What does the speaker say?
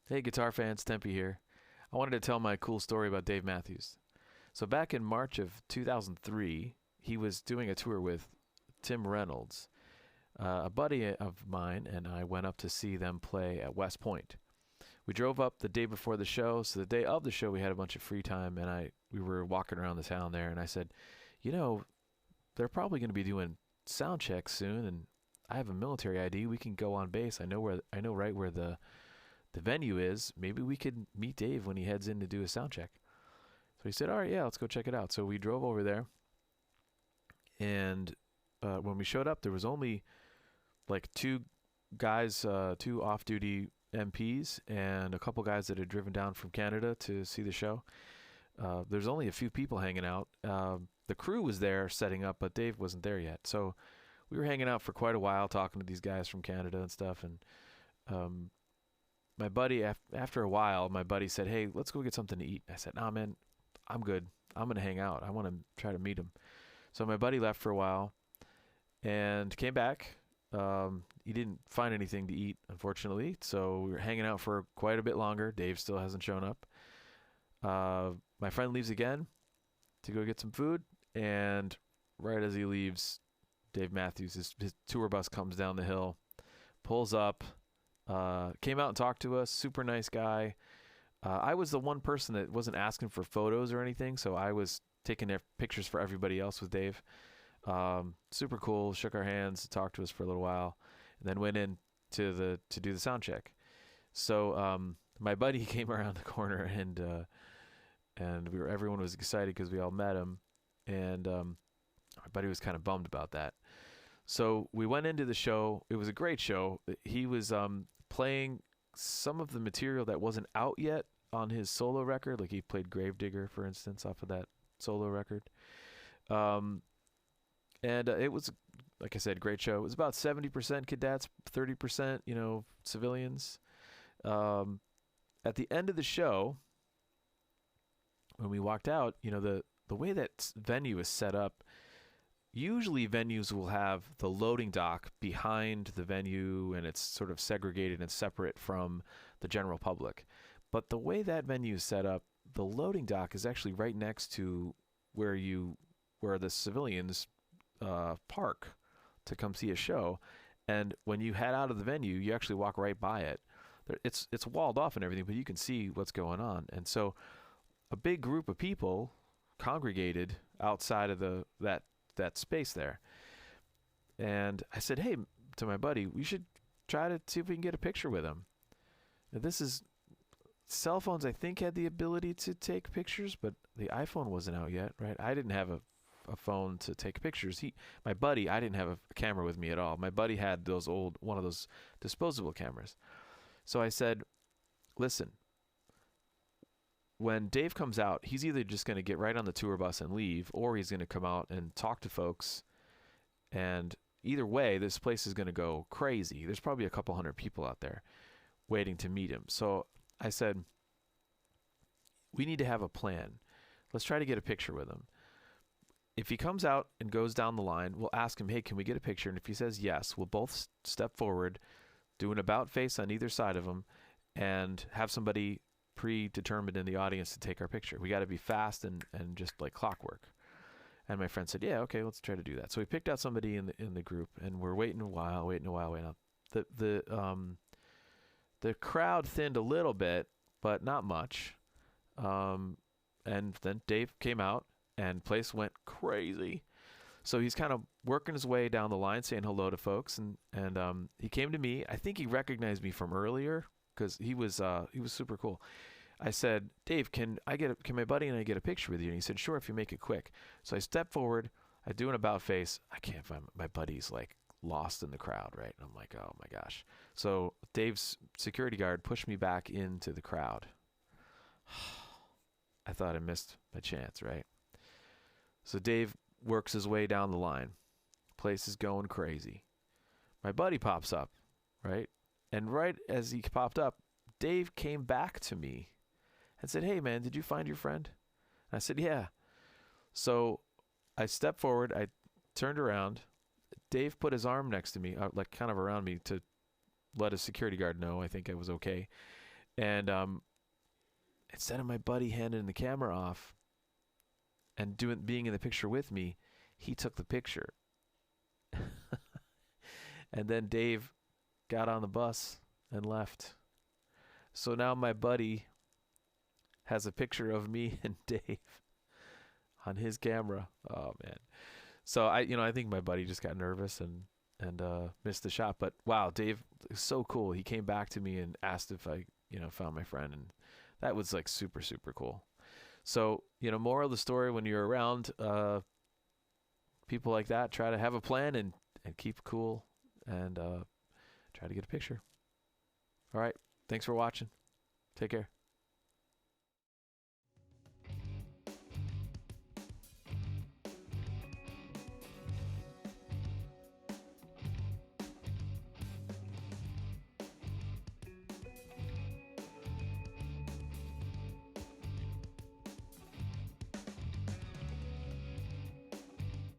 Hey, guitar fans, Tempe here. I wanted to tell my cool story about Dave Mathews. So, back in March of 2003, he was doing a tour with Tim Reynolds. A buddy of mine and I went up to see them play at West Point. We drove up the day before the show, so the day of the show we had a bunch of free time, and we were walking around the town there, and I said, you know, they're probably going to be doing sound checks soon, and I have a military ID. We can go on base. I know right where the venue is. Maybe we could meet Dave when he heads in to do a sound check. So he said, all right, yeah, let's go check it out. So we drove over there, and when we showed up, there was only like two guys, two off-duty MPs, and a couple guys that had driven down from Canada to see the show. There's only a few people hanging out. The crew was there setting up, but Dave wasn't there yet. So we were hanging out for quite a while, talking to these guys from Canada and stuff. And my buddy, after a while, my buddy said, hey, let's go get something to eat. I said, nah, man, I'm good. I'm going to hang out. I want to try to meet him. So my buddy left for a while and came back. He didn't find anything to eat, unfortunately. So we were hanging out for quite a bit longer. Dave still hasn't shown up. My friend leaves again to go get some food. And right as he leaves, Dave Mathews, his tour bus comes down the hill, pulls up, came out and talked to us. Super nice guy. I was the one person that wasn't asking for photos or anything, so I was taking their pictures for everybody else with Dave. Super cool. Shook our hands, talked to us for a little while, and then went in to do the sound check. So my buddy came around the corner, and everyone was excited because we all met him, and my buddy was kind of bummed about that. So we went into the show. It was a great show. He was playing some of the material that wasn't out yet on his solo record. Like he played Gravedigger, for instance, off of that solo record. And it was, like I said, great show. It was about 70% cadets, 30%, civilians. At the end of the show, when we walked out, the way that venue is set up, usually venues will have the loading dock behind the venue, and it's sort of segregated and separate from the general public. But the way that venue is set up, the loading dock is actually right next to where the civilians park to come see a show. And when you head out of the venue, you actually walk right by it. It's walled off and everything, but you can see what's going on. And so a big group of people congregated outside of that space there. And I said, hey, to my buddy, we should try to see if we can get a picture with him. Now, cell phones, I think, had the ability to take pictures, but the iPhone wasn't out yet, right? I didn't have a phone to take pictures. My buddy, I didn't have a camera with me at all. My buddy had one of those disposable cameras. So I said, listen, when Dave comes out, he's either just going to get right on the tour bus and leave, or he's going to come out and talk to folks. And either way, this place is going to go crazy. There's probably a couple hundred people out there waiting to meet him. So I said, we need to have a plan. Let's try to get a picture with him. If he comes out and goes down the line, we'll ask him, hey, can we get a picture? And if he says yes, we'll both step forward, do an about face on either side of him, and have somebody predetermined in the audience to take our picture. We got to be fast and just like clockwork. And my friend said, yeah, okay, let's try to do that. So we picked out somebody in the group, and we're waiting a while. The crowd thinned a little bit, but not much. And then Dave came out, and place went crazy. So he's kind of working his way down the line, saying hello to folks, and he came to me. I think he recognized me from earlier, because he was super cool. I said, Dave, can my buddy and I get a picture with you? And he said, sure, if you make it quick. So I step forward, I do an about face. I can't find my buddy's like lost in the crowd, right? And I'm like, oh my gosh. So Dave's security guard pushed me back into the crowd. I thought I missed my chance, right? So Dave works his way down the line. Place is going crazy. My buddy pops up, right? And right as he popped up, Dave came back to me and said, hey, man, did you find your friend? And I said, yeah. So I stepped forward. I turned around. Dave put his arm next to me, like kind of around me, to let his security guard know I think I was okay. And instead of my buddy handing the camera off and being in the picture with me, he took the picture. And then Dave got on the bus and left. So now my buddy has a picture of me and Dave on his camera. Oh man. So I think my buddy just got nervous and missed the shot. But wow, Dave is so cool. He came back to me and asked if I, found my friend, and that was like super, super cool. So, moral of the story, when you're around people like that, try to have a plan and keep cool and try to get a picture. All right. Thanks for watching. Take care.